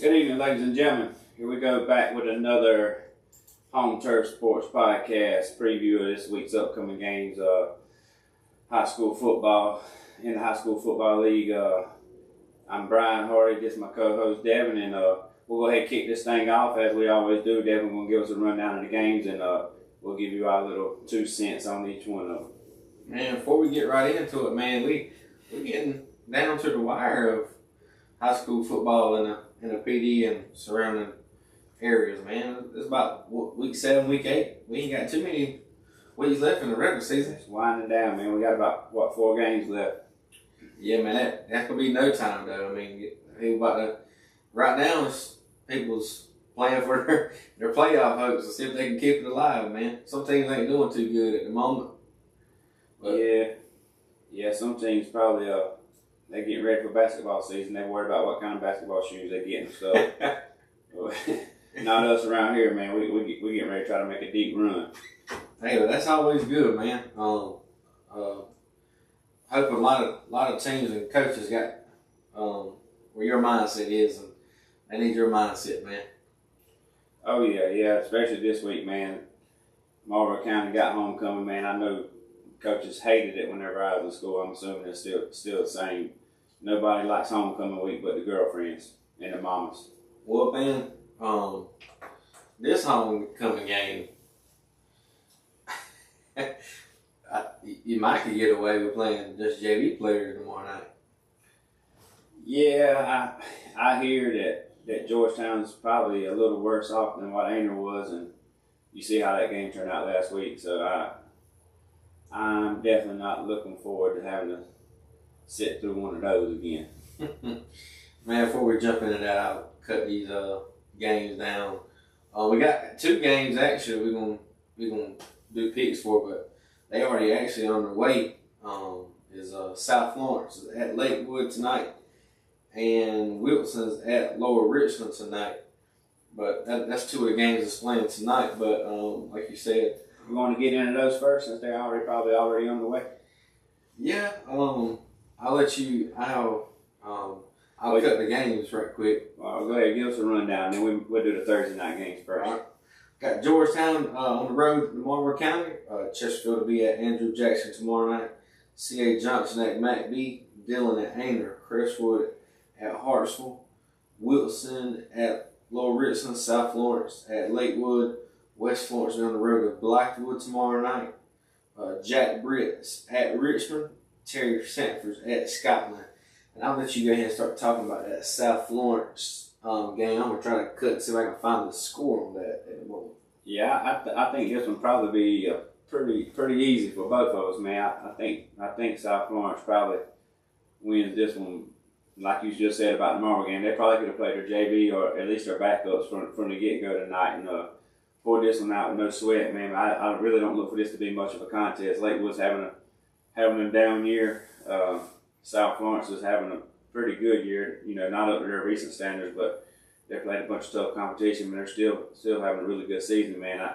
Good evening, ladies and gentlemen. Here we go back with another Home Turf Sports podcast preview of this week's upcoming games. High school football in the High School Football League. I'm Brian Hardy, this is my co-host Devin, and we'll go ahead and kick this thing off as we always do. Devin will give us a rundown of the games, and we'll give you our little 2 cents on each one of them. Man, before we get right into it, man, we're getting down to the wire of high school football in the PD and surrounding areas, man. It's about week 7, week 8. We ain't got too many weeks left in the regular season. It's winding down, man. We got about 4 games left. Yeah, man, that's gonna be no time though. I mean, right now, people's playing for their playoff hopes to see if they can keep it alive, man. Some teams ain't doing too good at the moment. But yeah, some teams probably they're getting ready for basketball season. They worry about what kind of basketball shoes they get and stuff. Not us around here, man. We getting ready to try to make a deep run. Hey, but that's always good, man. Hoping a lot of teams and coaches got where your mindset is, and they need your mindset, man. Oh yeah, especially this week, man. Marlboro County got homecoming, man. I know coaches hated it whenever I was in school. I'm assuming it's still the same. Nobody likes homecoming week but the girlfriends and the mamas. Well, man, this homecoming game, you might could get away with playing just JV players tomorrow night. Yeah, I hear that Georgetown's probably a little worse off than what Ainer was, and you see how that game turned out last week. So I'm definitely not looking forward to having to sit through one of those again. Man, before we jump into that, I'll cut these games down. We got 2 games actually we're gonna do picks for, but they already actually on their way. Is South Florence at Lakewood tonight, and Wilson's at Lower Richmond tonight. But that's 2 of the games that's playing tonight. But like you said, You want to get into those first since they're probably already on the way? yeah. I'll let you. I'll cut the games right quick. Go ahead, give us a rundown, then we'll do the Thursday night games first. All right. Got Georgetown on the road in Marlboro County. Chesterfield will be at Andrew Jackson tomorrow night. C.A. Johnson at McBee. Dillon at Ainer. Crestwood at Hartsville. Wilson at Lower Richmond. South Florence at Lakewood. West Florence on the road to Blackwood tomorrow night. Jack Britt's at Richmond. Terry Sanford's at Scotland. And I'll let you go ahead and start talking about that South Florence game. I'm going to try to cut and see if I can find the score on that at the moment. Yeah, I think this one probably be pretty easy for both of us, man. I think South Florence probably wins this one. Like you just said about the Marlboro game, they probably could have played their JV or at least their backups from the get-go tonight and pulled this one out with no sweat, man. I really don't look for this to be much of a contest. Lakewood's having a down year. South Florence is having a pretty good year. You know, not up to their recent standards, but they played a bunch of tough competition, but they're still having a really good season, man.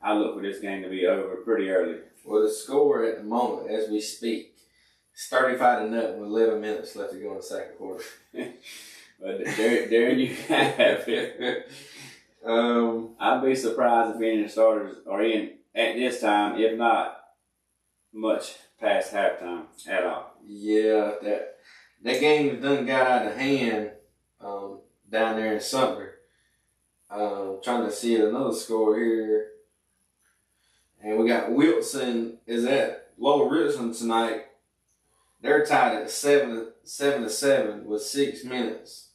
I look for this game to be over pretty early. Well, the score at the moment, as we speak, is 35-0 with 11 minutes left to go in the second quarter. But there you have it. I'd be surprised if any of the starters are in at this time, if not much past halftime at all. Yeah, that game done got out of hand down there in Sumter. Trying to see another score here. And we got Wilson is at Lower Richmond tonight. They're tied at 7-7 with 6 minutes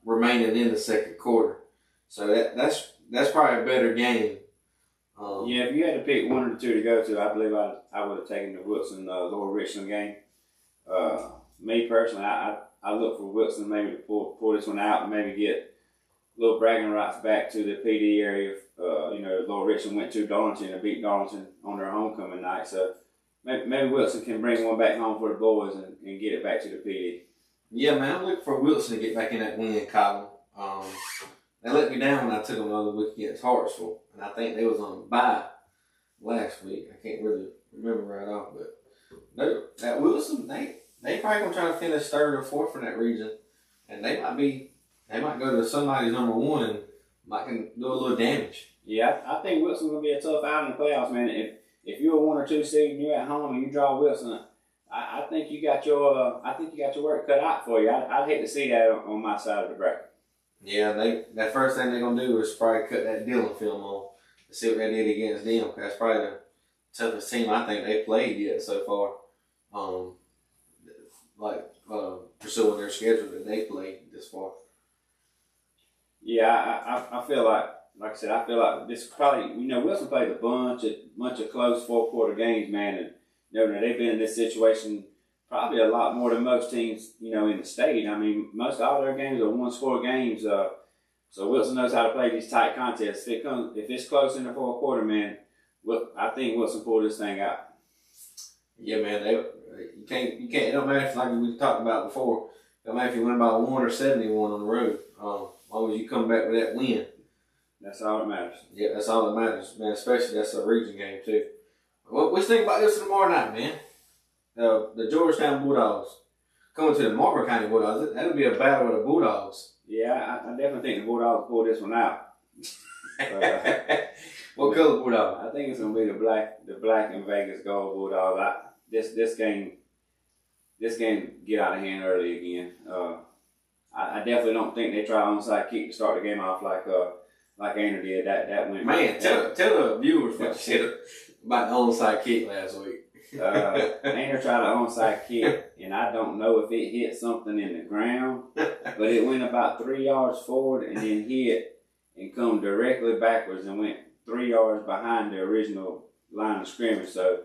remaining in the second quarter. So that's probably a better game. Yeah, if you had to pick one or two to go to, I believe I would have taken the Wilson Lower Richmond game. Me personally, I look for Wilson maybe to pull this one out and maybe get little bragging rights back to the PD area. Lower Richmond went to Darlington and beat Darlington on their homecoming night. So maybe Wilson can bring one back home for the boys and get it back to the PD. Yeah, man, I'm looking for Wilson to get back in that winning column. They let me down when I took them the other week against Hartsville, and I think they was on a bye last week. I can't really remember right off, but no, at Wilson, they probably gonna try to finish third or fourth in that region, and they might be They might go to somebody's number one and might can do a little damage. Yeah, I think Wilson's gonna be a tough out in the playoffs, man. If you're a 1 or 2 seed and you're at home and you draw Wilson, I think you got your work cut out for you. I'd hate to see that on my side of the bracket. Yeah, that first thing they're gonna do is probably cut that Dillon film on to see what they did against them. 'Cause that's probably the toughest team I think they played yet so far. Pursuing their schedule that they played this far. Yeah, I feel like I said, I feel like this probably, Wilson played a bunch of close fourth quarter games, man, and they've been in this situation probably a lot more than most teams, in the state. I mean, most all their games are 1-score games. So Wilson knows how to play these tight contests. If it's close in the fourth quarter, man, I think Wilson pulled this thing out. Yeah, man, you can't. It don't matter if, like we talked about before. It don't matter if you win by 1 or 71 on the road. As long as you come back with that win. That's all that matters. Yeah, that's all that matters, man. Especially that's a region game too. What you think about this tomorrow night, man? The Georgetown Bulldogs coming to the Marlboro County Bulldogs. That'll be a battle with the Bulldogs. Yeah, I definitely think the Bulldogs pull this one out. What color Bulldog? I think it's gonna be the black and Vegas gold Bulldogs. This game get out of hand early again. I definitely don't think they try onside kick to start the game off like Ainer did. That went. Man, tell the viewers what you said about the onside kick last week. Ainer tried an onside kick, and I don't know if it hit something in the ground, but it went about 3 yards forward and then hit and come directly backwards and went 3 yards behind the original line of scrimmage. So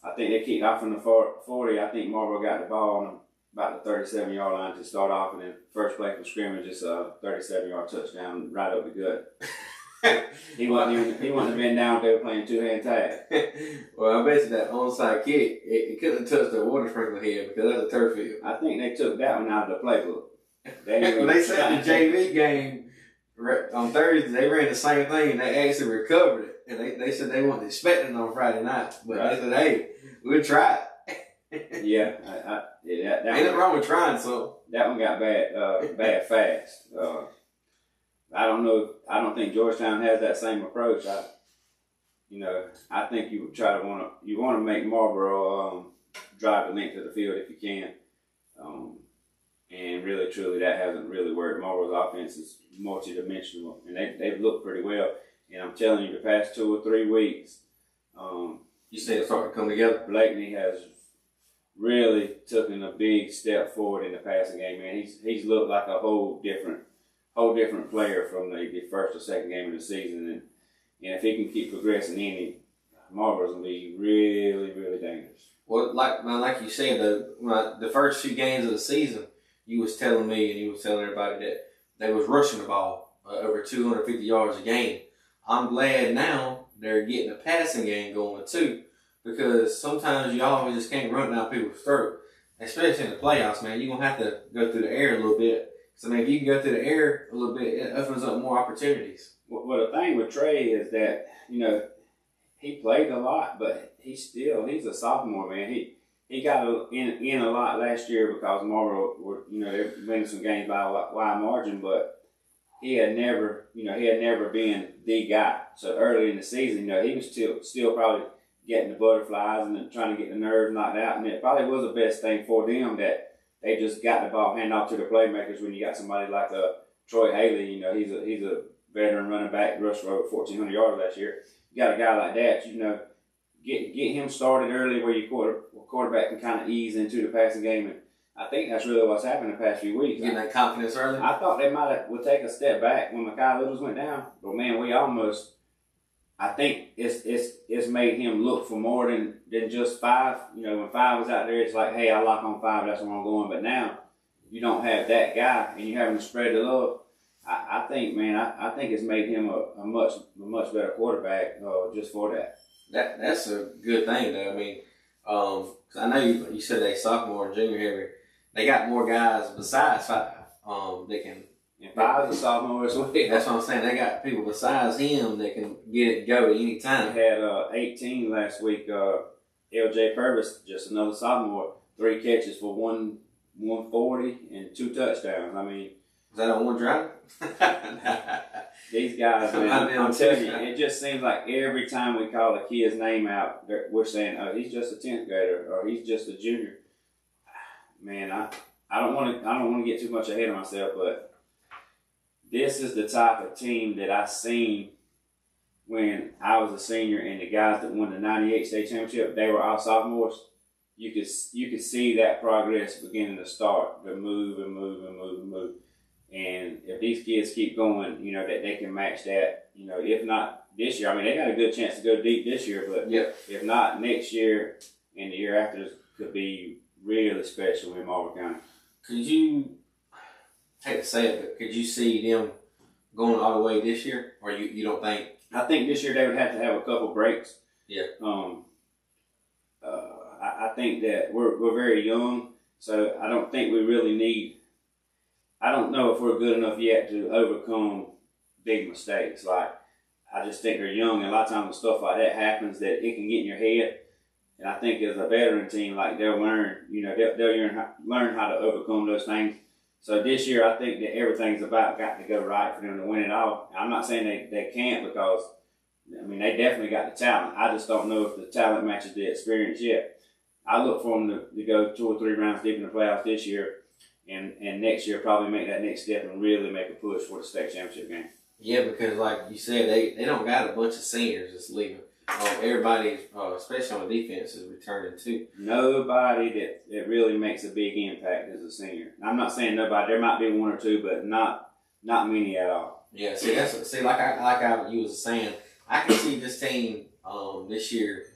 I think they kicked off from the 40. I think Marlboro got the ball on about the 37-yard line to start off, and then first play from scrimmage is a 37-yard touchdown right up the gut. He wouldn't have been down there playing two-hand tag. Well, I bet you that onside kick, it couldn't have touched the water sprinkler head because that's a turf field. I think they took that one out of the playbook. They said the JV game on Thursday, they ran the same thing and they actually recovered it. And they said they weren't expecting it on Friday night. But They said, hey, we'll try it. Yeah, ain't nothing wrong with trying, so. That one got bad fast. I don't know. I don't think Georgetown has that same approach. I think you would want to make Marlboro drive the length of the field if you can. And really, truly, that hasn't really worked. Marlboro's offense is multidimensional, and they've looked pretty well. And I'm telling you, the past 2 or 3 weeks, you say it's starting to come together. Blakeney has really taken a big step forward in the passing game. Man, he's looked like a whole different player from the first or second game of the season, and if he can keep progressing Marlboro's gonna be really, really dangerous. Well, like you said, the first few games of the season, you was telling me and you was telling everybody that they was rushing the ball over 250 yards a game. I'm glad now they're getting a passing game going too, because sometimes you always just can't run down people's throat, especially in the playoffs, man. You're gonna have to go through the air a little bit. So, if you can go through the air a little bit, it opens up more opportunities. Well, the thing with Trey is that, he played a lot, but he's a sophomore, man. He got in a lot last year because Marlboro were, they winning some games by a wide margin, but he had never been the guy. So early in the season, he was still probably getting the butterflies and then trying to get the nerves knocked out, and it probably was the best thing for them that they just got the ball handed off to the playmakers when you got somebody like Troy Haley. He's a veteran running back, rushed for over 1,400 yards last year. You got a guy like that, get him started early where your quarterback can kind of ease into the passing game. And I think that's really what's happened the past few weeks. Getting that confidence early? I thought they would take a step back when Mekhi Littles went down. But, man, I think it's made him look for more than just 5. When 5 was out there, it's like, hey, I lock on 5, that's where I'm going. But now you don't have that guy, and you're having to spread the love. I think it's made him a much better quarterback just for that. That's a good thing, though. I mean, 'cause I know you said they sophomore and junior heavy. They got more guys besides 5. They can. And 5 is a sophomore as well. That's what I'm saying. They got people besides him that can get it and go at any time. They had 18 last week. L.J. Purvis, just another sophomore, 3 catches for 140 and 2 touchdowns. I mean, Is that on one drive? These guys, man, I'm telling you, it just seems like every time we call a kid's name out, we're saying, "Oh, he's just a 10th grader," or "He's just a junior." Man, I don't want to get too much ahead of myself, but this is the type of team that I seen when I was a senior, and the guys that won the '98 state championship, they were all sophomores. You could see that progress beginning to start, to move and move and move and move. And if these kids keep going, you know, that they can match that. You know, if not this year, I mean, they got a good chance to go deep this year, but if not next year and the year after could be really special in Marlboro County. Could you, I hate to say it, but could you see them going all the way this year, or you don't think? I think this year they would have to have a couple breaks. Yeah. I think that we're very young, so I don't think we really need. I don't know if we're good enough yet to overcome big mistakes. Like, I just think they're young, and a lot of times when stuff like that happens, that it can get in your head. And I think as a veteran team, like, they'll learn, you know, they'll learn how to overcome those things. So this year, I think that everything's got to go right for them to win it all. I'm not saying they can't, because, I mean, they definitely got the talent. I just don't know if the talent matches the experience yet. I look for them to go 2 or 3 rounds deep in the playoffs this year, and next year probably make that next step and really make a push for the state championship game. Yeah, because like you said, they don't got a bunch of seniors that's leaving. Everybody, especially on the defense, is returning too. Nobody that really makes a big impact as a senior. I'm not saying nobody. There might be 1 or 2, but not many at all. Yeah, see like you was saying, I can see this team this year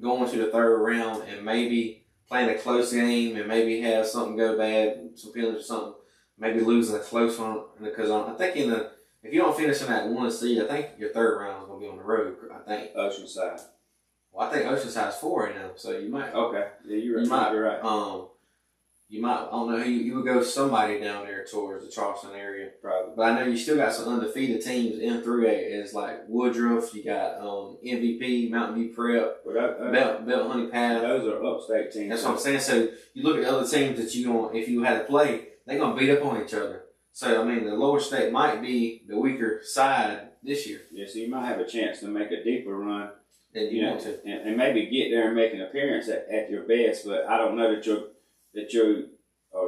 going to the 3rd round and maybe playing a close game and maybe have something go bad, some penalties or something, maybe losing a close one. Because I think if you don't finish in that 1 seed, I think your 3rd round is going to be on the road. I think Oceanside. Well, I think Oceanside's 4 right now, so you might. Okay, yeah, you're right. You might. I don't know who you would go. Somebody down there towards the Charleston area, probably. But I know you still got some undefeated teams in 3A. It's like Woodruff. You got MVP, Mountain View Prep, Belt Honey Path. Those are upstate teams. That's what I'm saying. So you look at the other teams that if you had to play, they're gonna beat up on each other. So I mean, the lower state might be the weaker side this year. Yeah, so you might have a chance to make a deeper run. Than you want to, and maybe get there and make an appearance at your best. But I don't know that you're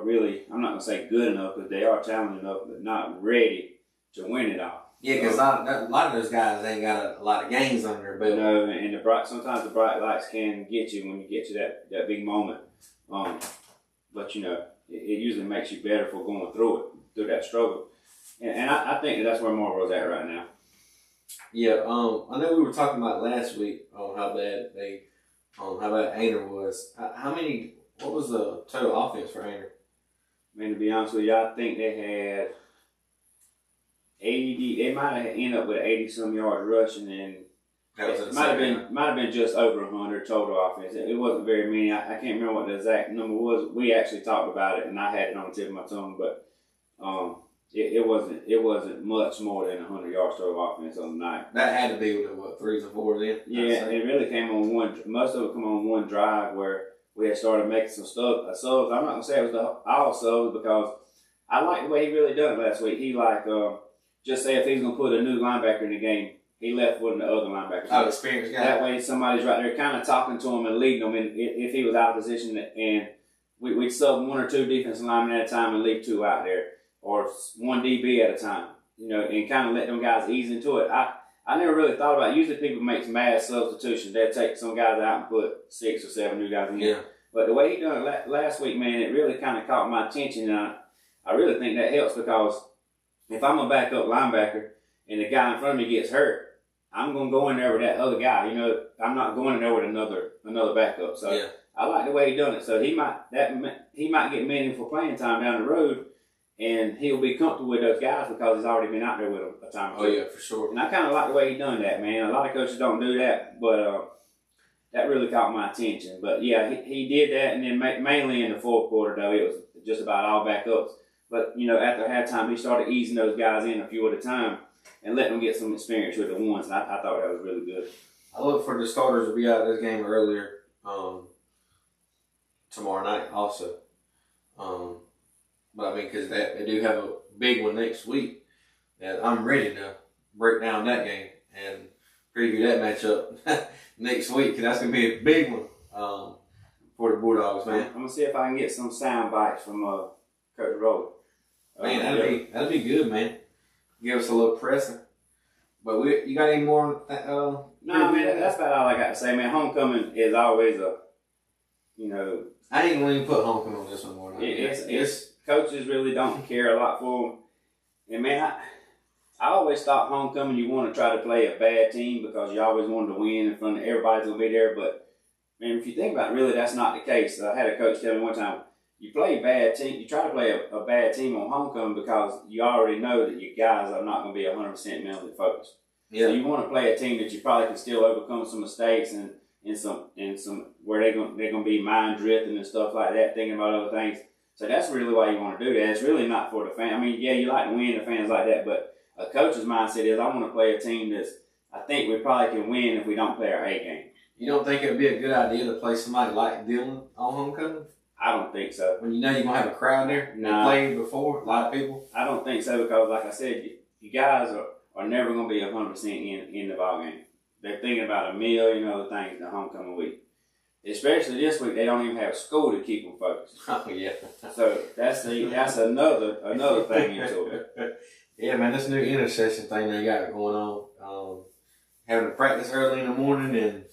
really, I'm not going to say good enough, but they are talented enough, but not ready to win it all. Yeah, because a lot of those guys ain't got a lot of games under their belt. No, and sometimes the bright lights can get you when you get to that big moment. But, you know, it usually makes you better for going through that struggle. And I think that's where Marlboro's at right now. Yeah, I know we were talking about last week on how bad Aner was. What was the total offense for Aner? I mean, to be honest with you, I think they had 80. They might have ended up with 80-some yards rushing, and it might have been just over 100 total offense. It wasn't very many. I can't remember what the exact number was. We actually talked about it, and I had it on the tip of my tongue, but it wasn't much more than 100 yards total offense on the night. That had to be with the 3s and 4s in. Yeah, it really came on one. Most of it come on one drive where we had started making some subs. I'm not gonna say it was all subs, because I like the way he really done it last week. He just say if he's gonna put a new linebacker in the game, he left one of the other linebackers. Oh, experienced guy. That way somebody's right there kind of talking to him and leading him. And if he was out of position, and we'd sub 1 or 2 defensive linemen at a time and leave 2 out there, or 1 DB at a time, you know, and kind of let them guys ease into it. I never really thought about it. Usually people make mass substitutions. They'll take some guys out and put 6 or 7 new guys in. Yeah. But the way he done it last week, man, it really kind of caught my attention. And I really think that helps, because if I'm a backup linebacker and the guy in front of me gets hurt, I'm going to go in there with that other guy. You know, I'm not going in there with another backup. So yeah. I like the way he done it. So he might get meaningful playing time down the road, and he'll be comfortable with those guys because he's already been out there with them a time or two. Oh, yeah, for sure. And I kind of like the way he done that, man. A lot of coaches don't do that, but that really caught my attention. But, yeah, he did that, and then mainly in the 4th quarter, though, it was just about all backups. But, you know, after halftime, he started easing those guys in a few at a time and letting them get some experience with the ones, and I thought that was really good. I look for the starters to be out of this game earlier tomorrow night also. But I mean, because they do have a big one next week, and I'm ready to break down that game and preview that matchup next week, because that's going to be a big one for the Bulldogs, man. I'm going to see if I can get some sound bites from Coach Rowley. Man, that'd be good, man. Give us a little pressing. But you got any more? No, man, that's about all I got to say, man. Homecoming is always I ain't going to even put homecoming on this one more. It's coaches really don't care a lot for them. And man, I always thought homecoming you want to try to play a bad team because you always wanted to win in front of everybody's gonna be there. But man, if you think about it, really that's not the case. I had a coach tell me one time, you play bad team, you try to play a bad team on homecoming because you already know that your guys are not going to be 100% mentally focused. Yeah. So you want to play a team that you probably can still overcome some mistakes and some where they're going to be mind drifting and stuff like that, thinking about other things. So that's really why you want to do that. It's really not for the fan. I mean, yeah, you like to win, the fans like that, but a coach's mindset is I want to play a team that's I think we probably can win if we don't play our A game. You don't think it would be a good idea to play somebody like Dillon on homecoming? I don't think so. When you know you're going to have a crowd there? No. You played before, a lot of people? I don't think so because, like I said, you guys are never going to be 100% in the ball game. They're thinking about a million other things the homecoming week. Especially this week, they don't even have school to keep them focused. Oh, yeah. So that's another thing into it. Yeah, man, this new intercession thing they got going on. Having to practice early in the morning and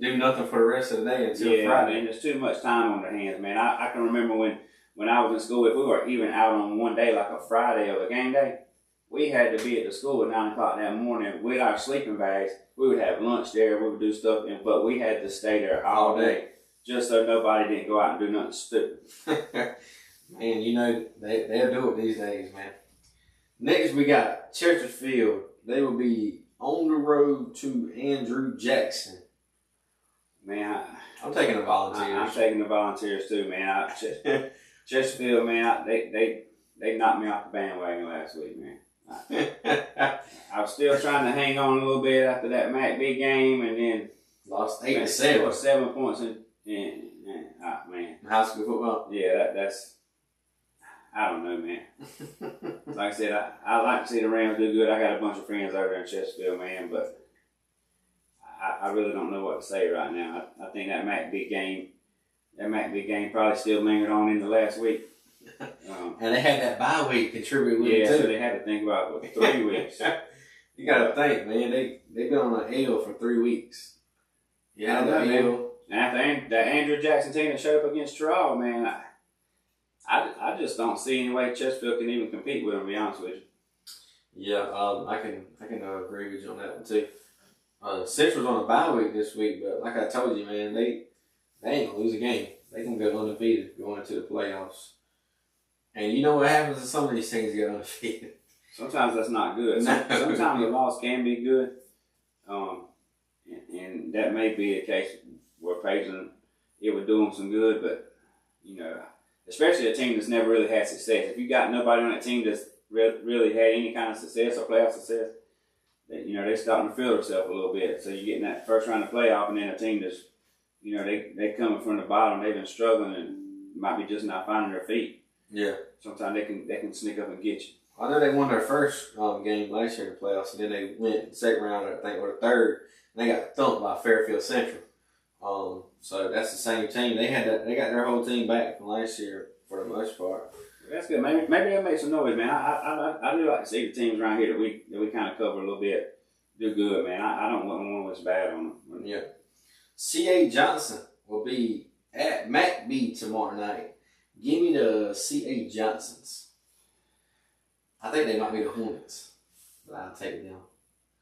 do nothing for the rest of the day until Friday. Man, there's too much time on their hands, man. I can remember when I was in school, if we were even out on one day, like a Friday of a game day, we had to be at the school at 9 o'clock that morning with our sleeping bags. We would have lunch there, we would do stuff, but we had to stay there all day just so nobody didn't go out and do nothing stupid. Man, you know, they'll do it these days, man. Next, we got Chesterfield. They will be on the road to Andrew Jackson. Man, I'm taking the Volunteers. I'm taking the Volunteers too, man. Chesterfield, man, they knocked me off the bandwagon last week, man. I was still trying to hang on a little bit after that McBee game, and then lost 8-7. 7 points in man. High school football. Yeah, that's I don't know, man. Like I said, I like to see the Rams do good. I got a bunch of friends over there in Chesterfield, man, but I really don't know what to say right now. I think that McBee game probably still lingered on in the last week. And they had that bye week contribute with it too. So they had to think about 3 weeks. You got to think, man. They've been on an L for 3 weeks. Yeah, the L. And after that Andrew Jackson team that showed up against Terrell, man, I just don't see any way Chesterfield can even compete with them, to be honest with you. Yeah, I can agree with you on that one too. Central's on a bye week this week, but like I told you, man, they ain't gonna lose a game. They can go undefeated going into the playoffs. And you know what happens when some of these teams get undefeated? Sometimes that's not good. Sometimes the loss can be good, and that may be a case where Payton, it would do them some good, but you know, especially a team that's never really had success. If you got nobody on that team that's really had any kind of success or playoff success, they're starting to feel themselves a little bit. So you're getting that first round of playoff, and then a team that's, they coming from the bottom, they've been struggling and might be just not finding their feet. Yeah. Sometimes they can sneak up and get you. I know they won their first game last year in the playoffs, and then they went second round, I think, or the third, and they got thumped by Fairfield Central. So that's the same team. They got their whole team back from last year for the most part. That's good. Maybe they'll make some noise, man. I do like to see the teams around here that we kind of cover a little bit do good, man. I don't want one that's bad on them. Yeah. C.A. Johnson will be at McBee tomorrow night. Give me the C.A. Johnsons. I think they might be the Hornets, but I'll take them.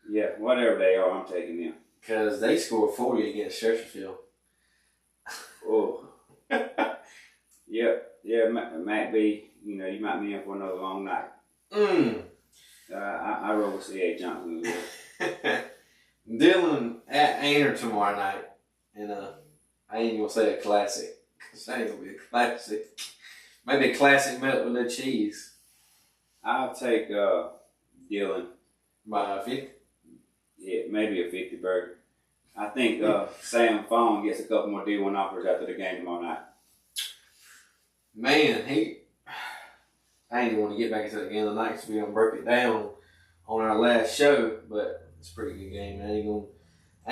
Yeah, whatever they are, I'm taking them. Because they scored 40 against Chesterfield. Oh. Yeah, McBee, you might be in for another long night. I roll with C.A. Johnson as well. Dillon at Aner tomorrow night. And I ain't going to say a classic. Because that ain't going to be a classic. Maybe a classic melt with the cheese. I'll take Dillon. By 50? Yeah, maybe a 50 burger. I think Sam Fong gets a couple more D1 offers after the game tomorrow night. Man, I ain't want to get back into the game tonight because we're gonna break it down on our last show. But it's a pretty good game. I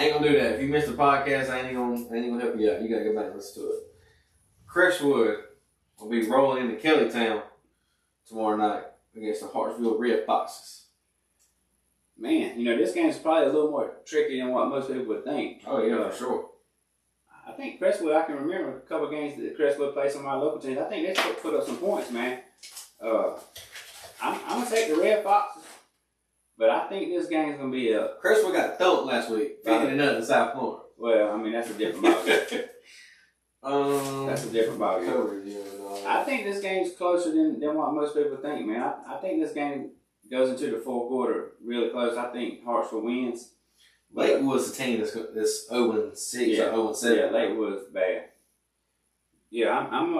ain't gonna do that. If you missed the podcast, I ain't gonna help you out. You gotta go back and listen to it. Crestwood will be rolling into Kellytown tomorrow night against the Hartsville Red Foxes. Man, this game's probably a little more tricky than what most people would think. Oh yeah, for sure. I think Crestwood, I can remember a couple of games that Crestwood played some of our local teams. I think they put up some points, man. I'm going to take the Red Foxes, but I think this game's going to be a... Crestwood got thumped last week, 50-0 in South Florida. Well, I mean, that's a different ballgame. That's a different ballgame. I think this game's closer than what most people think, man. I think this game goes into the fourth quarter really close. I think Hartsville wins. Lakewood's the team that's 0-6 or 0-7. Yeah, Lakewood's bad. Yeah, I'm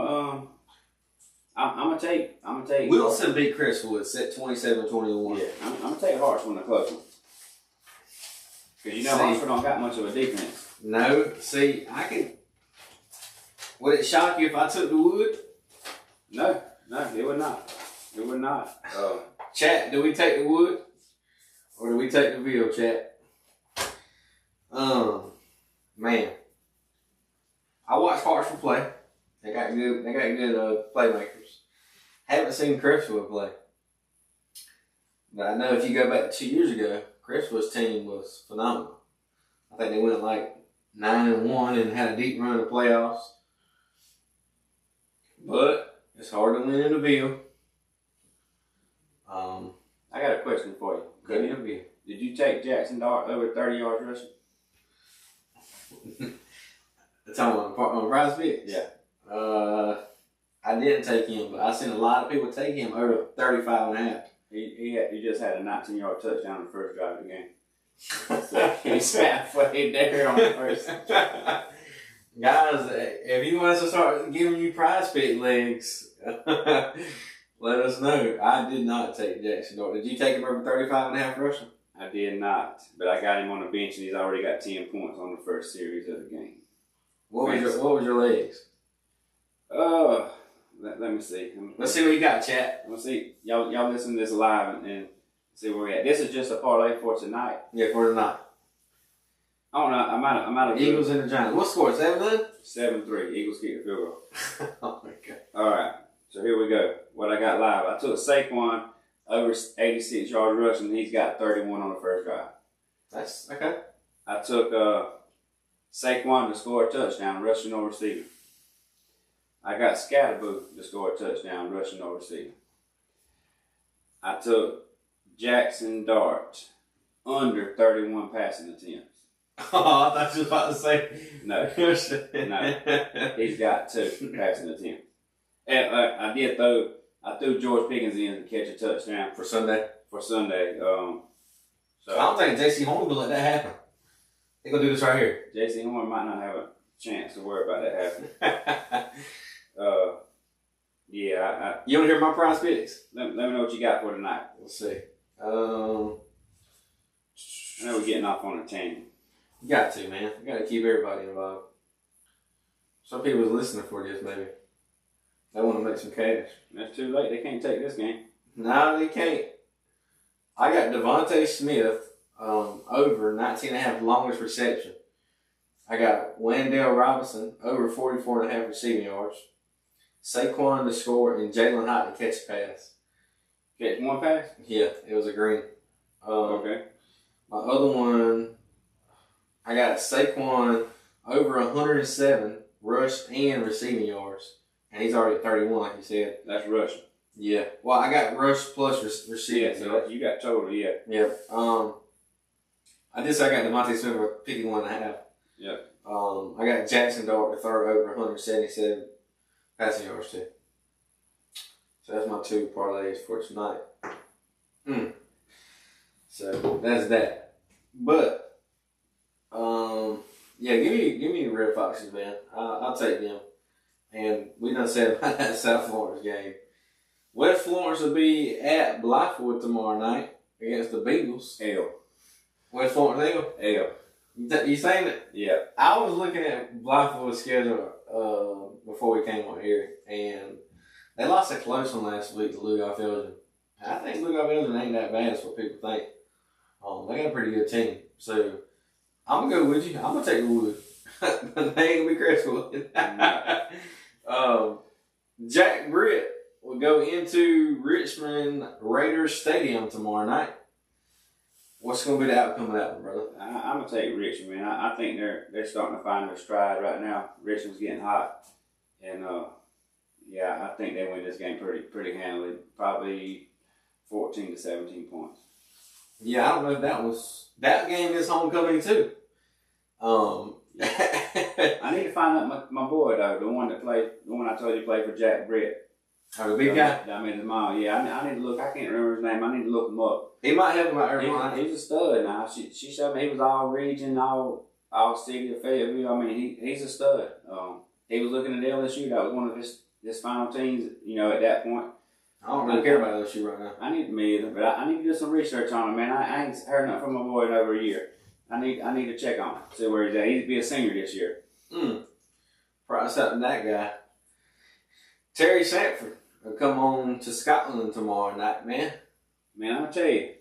gonna take. Wilson beat Crestwood, set 27-21. Yeah, I'm gonna take Hartsville in a close one. Because Hartsville don't got much of a defense. No, see, would it shock you if I took the Wood? No, it would not. It would not. Chat, do we take the Wood? Or do we take the Ville, chat? Man. I watched Hartsville play. They got good playmakers. Haven't seen Crestwood play. But I know if you go back 2 years ago, Crestwood's team was phenomenal. I think they went like 9-1 and had a deep run in the playoffs. But it's hard to win in the Ville. I got a question for you. Good in the Ville. Did you take Jackson Dart over 30 yards rushing? It's on Prize Picks? Yeah. I didn't take him, but I've seen a lot of people take him over 35.5. He just had a 19-yard touchdown on the first drive of the game. So he's halfway there on the first. Guys, if you want us to start giving you Prize Pick legs, let us know. I did not take Jackson Dart. Did you take him over 35.5 rushing? I did not, but I got him on the bench and he's already got 10 points on the first series of the game. What was your legs? Let me see. Let's see what you got, chat. Let's see. Y'all listen to this live and see where we're at. This is just a parlay for tonight. Yeah, for tonight. I don't know. I'm out of Eagles and the Giants. What score? 7-9? 7-3. Eagles kick the field goal. Oh my God. All right. So here we go. What I got live. I took Saquon over 86 yards rushing. He's got 31 on the first drive. That's okay. I took Saquon to score a touchdown, rushing or receiving. I got Scatterboo to score a touchdown, rushing or receiving. I took Jackson Dart under 31 passing attempts. Oh, I thought you was about to say. No. No. He's got 2 passing attempts. And I threw George Pickens in to catch a touchdown for Sunday. So I don't think J.C. Horn will let that happen. They're going to do this right here. J.C. Horn might not have a chance to worry about that happening. Yeah. You want to hear my Prize Picks? Let me know what you got for tonight. Let's see. I know we're getting off on a tangent. You got to, man. You got to keep everybody involved. Some people's listening for this, maybe. They want to make some cash. That's too late. They can't take this game. No, they can't. I got Devontae Smith over 19.5 longest reception. I got Wendell Robinson over 44.5 receiving yards. Saquon to score and Jalen Hyatt to catch a pass. Catch one pass? Yeah, it was a green. Okay. My other one, I got Saquon over 107 rush and receiving yards. And he's already at 31, like you said. That's rushing. Yeah. Well, I got rush plus receiving. Yeah, so you got total, yeah. Yeah. I got Devontae Smith for 51.5. Yeah. I got Jackson Dart to throw over 177 passing yards too. So that's my 2 parlays for tonight. So that's that. But yeah, give me the Red Foxes, man. I'll take them. And we done said about that South Florence game. West Florence will be at Blythewood tomorrow night against the Bengals. L. West Florence L? L. You saying it? Yeah. I was looking at Blythewood's schedule before we came on here, and They lost a close one last week to Lugolf Elgin. I think Lugolf Elgin ain't that bad as what people think. They got a pretty good team. So, I'm going to go with you. I'm going to take the Wood. But they ain't going to be Crestwood. Jack Britt will go into Richmond Raiders Stadium tomorrow night. What's going to be the outcome of that one, brother? I'm going to take Richmond, man. I think they're starting to find their stride right now. Richmond's getting hot. And, I think they win this game pretty handily. Probably 14 to 17 points. Yeah, I don't know if that game is homecoming too. I need to find out my boy though, the one I told you played for Jack Britt. Oh, the big guy? I mean his mom. Yeah, I need to look. I can't remember his name. I need to look him up. He might have him out there. He's a stud now. She showed me he was all region, all city of Fayetteville. I mean he's a stud. He was looking at LSU. That was one of his final teams. At that point. I don't really care about LSU right now. I need me either, but I need to do some research on him, man. I ain't heard nothing from my boy in over a year. I need to check on him, see where he's at. He'd be a senior this year. Probably something that guy. Terry Sanford will come on to Scotland tomorrow night, man. Man, I'm gonna tell you,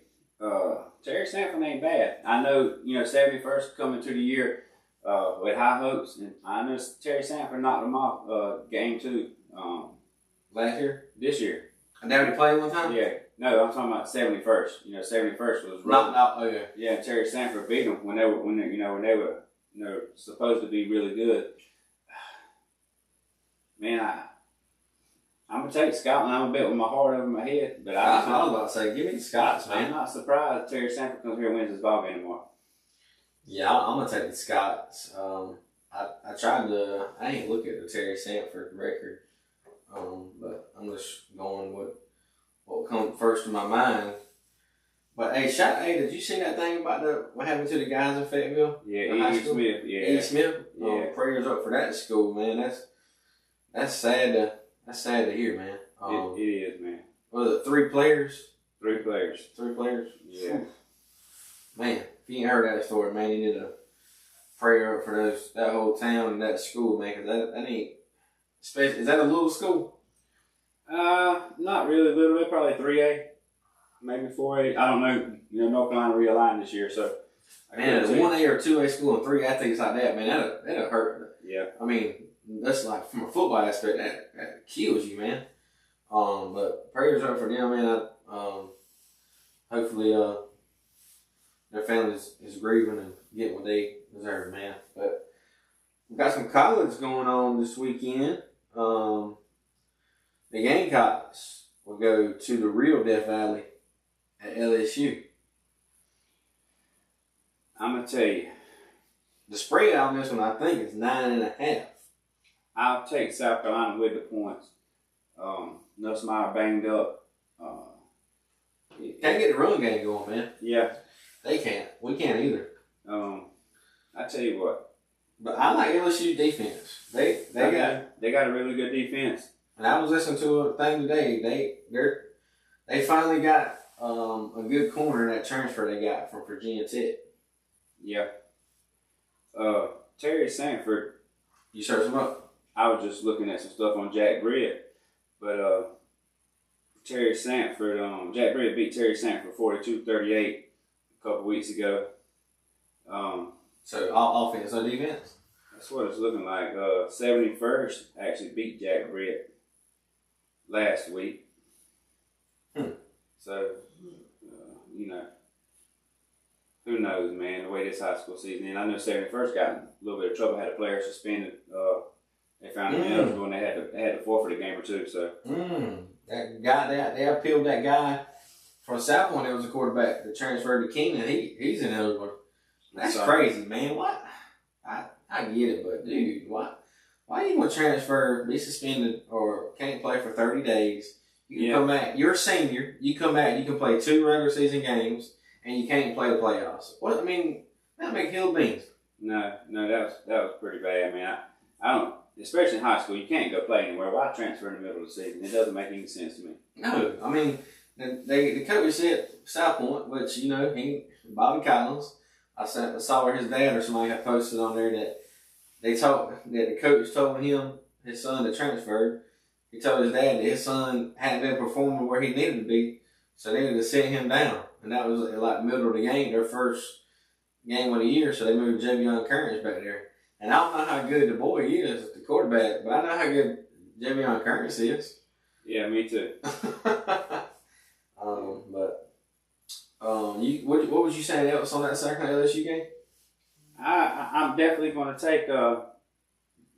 Terry Sanford ain't bad. I know, 71st coming to the year with high hopes, and I know Terry Sanford knocked him off game 2 last year. This year. And they already played one time? Yeah. No, I'm talking about 71st. 71st was knocked out. Oh yeah. Yeah, Terry Sanford beat them when they were supposed to be really good. Man, I'm gonna take Scotland. I'm a bit with my heart over my head, but I was about to say, give me the Scots, man. I'm not surprised Terry Sanford comes here and wins this ball game tomorrow. Yeah, I'm gonna take the Scots. I tried to. I ain't look at the Terry Sanford record. But I'm just going with what comes first to my mind. But hey, did you see that thing about what happened to the guys in Fayetteville? Yeah, E. Smith. Yeah, E. Smith. Yeah. Prayers up for that school, man. That's sad. That's sad to hear, man. It is, man. Was it 3 players? 3 players. 3 players. Yeah. Man, if you ain't heard that story, man, you need to pray up for that whole town and that school, man. Cause that ain't. Is that a little school? Not really little. They're probably 3A, maybe 4A. I don't know. North Carolina realigned this year, so. Man, a 1A or 2A school and 3A, I think it's like that, man. That'll hurt. Yeah. I mean, that's like from a football aspect, that kills you, man. But prayers up for them, man. Hopefully, their family is grieving and getting what they deserve, man. But we got some college going on this weekend. The Gamecocks will go to the real Death Valley at LSU. I'm going to tell you. The spread on this one, I think, is 9.5. I'll take South Carolina with the points. Nussmeier banged up. Can't get the run game going, man. Yeah. They can't. We can't either. I tell you what. But I like LSU defense. They got a really good defense. And I was listening to a thing today. They finally got a good corner in that transfer they got from Virginia Tech. Yeah. Terry Sanford. You search him up? I was just looking at some stuff on Jack Britt, but Terry Sanford. Jack Britt beat Terry Sanford 42-38 a couple weeks ago. So all offense, no defense. That's what it's looking like. 71st actually beat Jack Britt last week. So, who knows, man, the way this high school season is. I know 71st got in a little bit of trouble, had a player suspended. They found him eligible and they had to forfeit a game or two. So that guy, they appealed that guy from South Point that was a quarterback that transferred to Keenan. He's ineligible. That's crazy, man. What? I get it, but dude, why do you want to transfer, be suspended, or can't play for 30 days? You can come back. You're a senior. You come back. You can play 2 regular season games, and you can't play the playoffs. What? I mean, that make hill beans. No, that was pretty bad, man. I don't, especially in high school, you can't go play anywhere. Why transfer in the middle of the season? It doesn't make any sense to me. No, I mean, the coach said South Point, which Bobby Collins. I saw where his dad or somebody had posted on there that the coach told him, his son that transferred, He told his dad that his son hadn't been performing where he needed to be, so they needed to sit him down. And that was like middle of the game, their first game of the year, so they moved Javion Currens back there. And I don't know how good the boy is, the quarterback, but I know how good Javion Currens is. Yeah, me too. What was you saying else on that second LSU game? I'm definitely going to take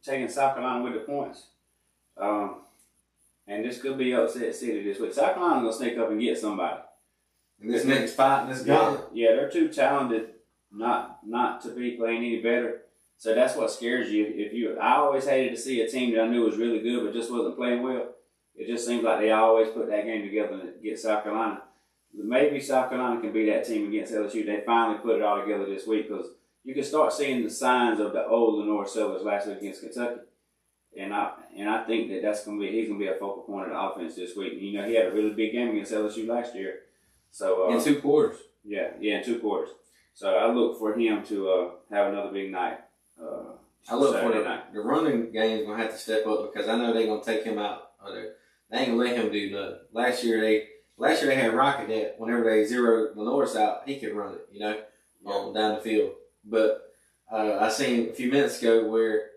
taking South Carolina with the points. And this could be upset city this week. South Carolina's going to sneak up and get somebody. In this next fight, in this game? Yeah, they're too talented not to be playing any better. So that's what scares you. I always hated to see a team that I knew was really good but just wasn't playing well. It just seems like they always put that game together and get South Carolina. Maybe South Carolina can be that team against LSU. They finally put it all together this week because you can start seeing the signs of the old Lenore Sellers last week against Kentucky. And I think he's gonna be a focal point of the offense this week. You know, he had a really big game against LSU last year. So in 2 quarters. Yeah, in 2 quarters. So I look for him to have another big night. I look Saturday for the running game's gonna have to step up because I know they're gonna take him out. They ain't gonna let him do nothing. Last year they had Rocket that whenever they zeroed Lenore's out, he could run it, down the field. But I seen a few minutes ago where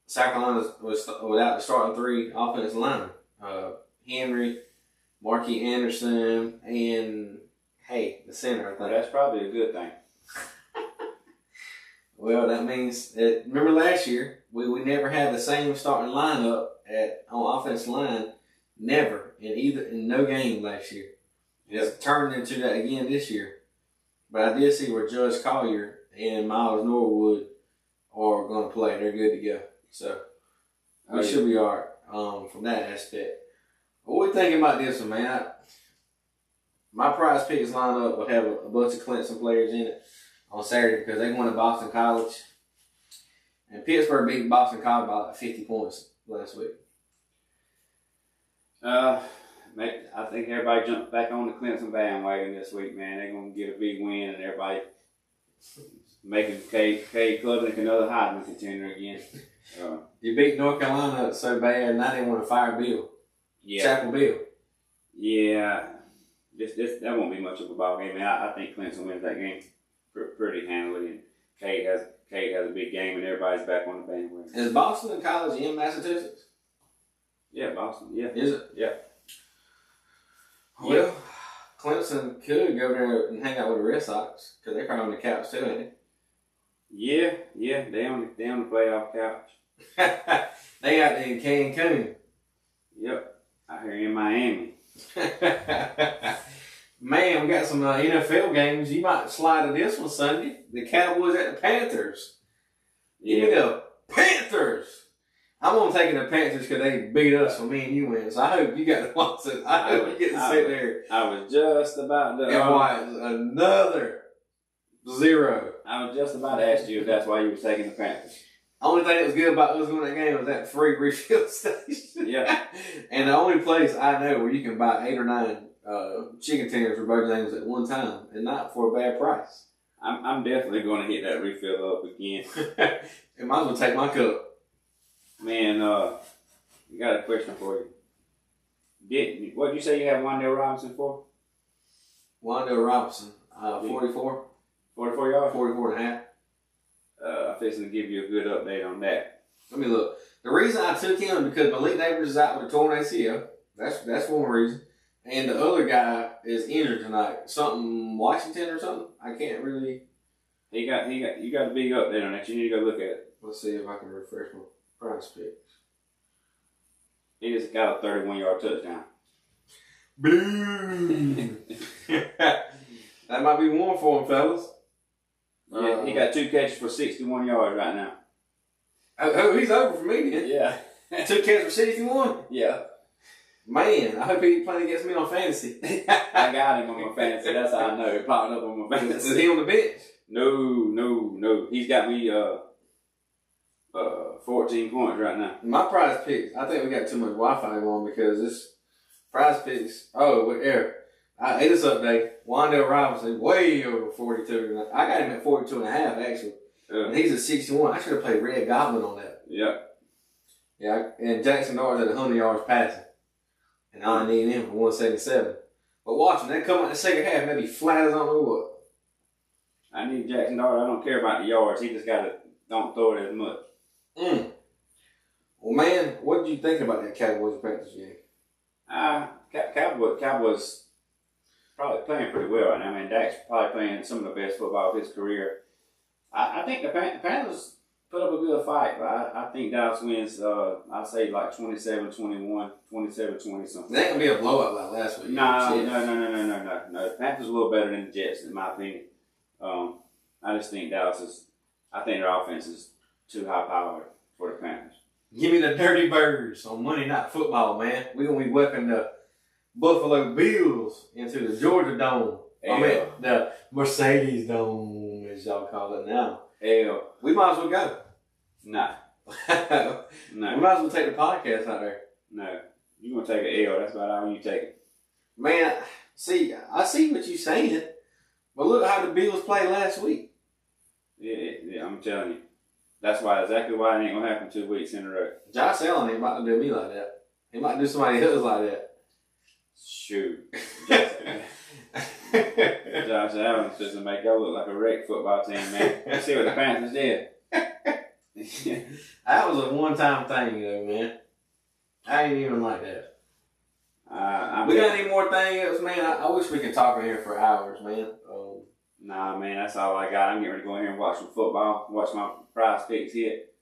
South Carolina was without the starting 3 offensive linemen. Henry, Marquis Anderson, and the center, I think. Well, that's probably a good thing. Well, that means that, remember last year, we never had the same starting lineup on offensive line, never, in no game last year. It's turned into that again this year. But I did see where Judge Collier and Miles Norwood are going to play. They're good to go. So, we should be all right from that aspect. What we thinking about this one, man? My prize picks lineup will have a bunch of Clemson players in it on Saturday because they won at Boston College. And Pittsburgh beat Boston College by like 50 points last week. I think everybody jumped back on the Clemson bandwagon this week, man. They're going to get a big win, and everybody making Cade Klubnik another Heisman contender again. You beat North Carolina so bad, now they want to fire Bill. Yeah. Chapel Bill. Yeah. That won't be much of a ball game, man. I think Clemson wins that game pretty handily, and Cade has a big game, and everybody's back on the bandwagon. Is Boston College in Massachusetts? Yeah, Boston. Yeah. Is it? Yeah. Well, Clemson could go there and hang out with the Red Sox because they're probably on the couch too, ain't they? Yeah. They on the playoff couch. They out there in Cancun. Yep. Out here in Miami. Man, we got some NFL games. You might slide to this one Sunday. The Cowboys at the Panthers. Give me the Panthers. I'm going to take the Panthers because they beat us when me and you win. So I hope you got to watch it. I hope you get to sit there. I was just about to. And watch another 0. I was just about to ask you if that's why you were taking the Panthers. Only thing that was good about us winning that game was that free refill station. Yeah. And the only place I know where you can buy 8 or 9 chicken tenders for Bojangles at one time and not for a bad price. I'm definitely going to hit that refill up again. And might as well take my cup. Man, we got a question for you. What did you say you had Wan'Dale Robinson for? Wan'Dale Robinson, 44. 44 yards? 44 and a half. I'm fixing to give you a good update on that. Let me look. The reason I took him is because Malik Neighbors is out with a torn ACL. That's one reason. And the other guy is injured tonight. Something Washington or something. I can't really. You got a big update on that. You need to go look at it. Let's see if I can refresh my prize picks. He just got a 31-yard touchdown. Boom! That might be one for him, fellas. Yeah, he got 2 catches for 61 yards right now. Oh, he's over for me then. Yeah. 2 catches for 61? Yeah. Man, I hope he playing against me on fantasy. I got him on my fantasy. That's how I know. It popped up on my fantasy. Is he on the bench? No. He's got me 14 points right now. My prize picks, I think we got too much Wi-Fi on because this prize picks, this update, Wan'Dale Robinson, way over 42. I got him at 42 and a half, actually. And he's at 61. I should have played Red Goblin on that. Yep. Yeah, and Jackson Dart's at 100 yards passing. And I only need him for 177. But watch him, they come out in the second half, and they be flat as I don't know what. I need Jackson Dart. I don't care about the yards. He just don't throw it as much. Well, man, what did you think about that Cowboys Panthers game? Cowboys probably playing pretty well right now. I mean, Dak's probably playing some of the best football of his career. I think the Panthers put up a good fight, but I think Dallas wins, I say like 27-21, 27-20 something. It ain't going to be a blowout like last week. No. The Panthers are a little better than the Jets, in my opinion. I just think I think their offense is too high powered for the Panthers. Give me the Dirty Birds on Monday Night Football, man. We're going to be whipping the Buffalo Bills into the Georgia Dome. I mean, the Mercedes Dome, as y'all call it now. We might as well go. No. We might as well take the podcast out there. No. You're going to take an L. That's about all you take it. Man, see, I see what you're saying. But look how the Bills played last week. Yeah, I'm telling you. That's exactly why it ain't going to happen 2 weeks in a row. Josh Allen ain't about to do me like that. He might do somebody else like that. Shoot. Josh Allen's just to make y'all look like a wrecked football team, man. Let's see what the Panthers did. That was a one-time thing, though, man. I ain't even like that. We got any more things, man? I wish we could talk in here for hours, man. Nah, man, that's all I got. I'm getting ready to go in here and watch some football, watch my Prize Picks hit.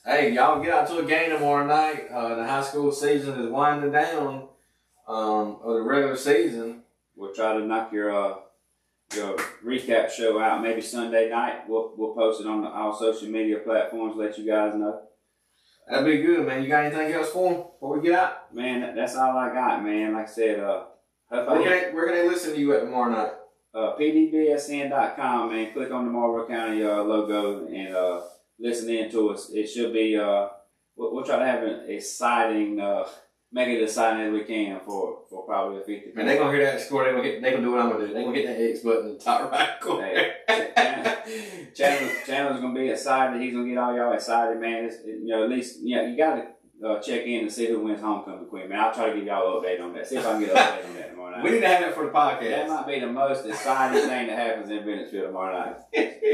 Hey, y'all get out to a game tomorrow night. The high school season is winding down of the regular season. We'll try to knock your recap show out maybe Sunday night. We'll post it on our social media platforms, let you guys know. That'd be good, man. You got anything else for them before we get out? Man, that's all I got, man. Like I said, where can they listen to you at tomorrow night? PDBSN.com, man. Click on the Marlboro County logo and listen in to us. It should be, we'll try to have an exciting, make it as exciting as we can for probably a 50. Man, they're going to hear that score. They're going to do what I'm going to do. They're going to hit that X button in the top right corner. Hey, Chandler's going to be excited. He's going to get all y'all excited, man. At least, you got to check in and see who wins Homecoming Queen, man. I'll try to give y'all an update on that. See if I can get an update on that tomorrow night. We need to have that for the podcast. That might be the most exciting thing that happens in Bennettsville tomorrow night.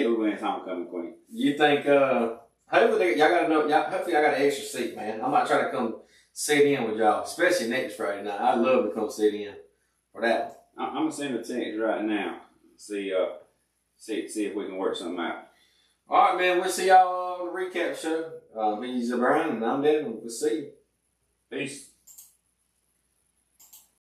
Who wins Homecoming Queen? You think, hopefully y'all got an extra seat, man. I might try to come sit in with y'all, especially next Friday night. I'd love to come sit in for that. I'm going to send a text right now. See if we can work something out. All right, man. We'll see y'all on the recap show. He's Brian, and I'm Devin. We'll see you. Peace.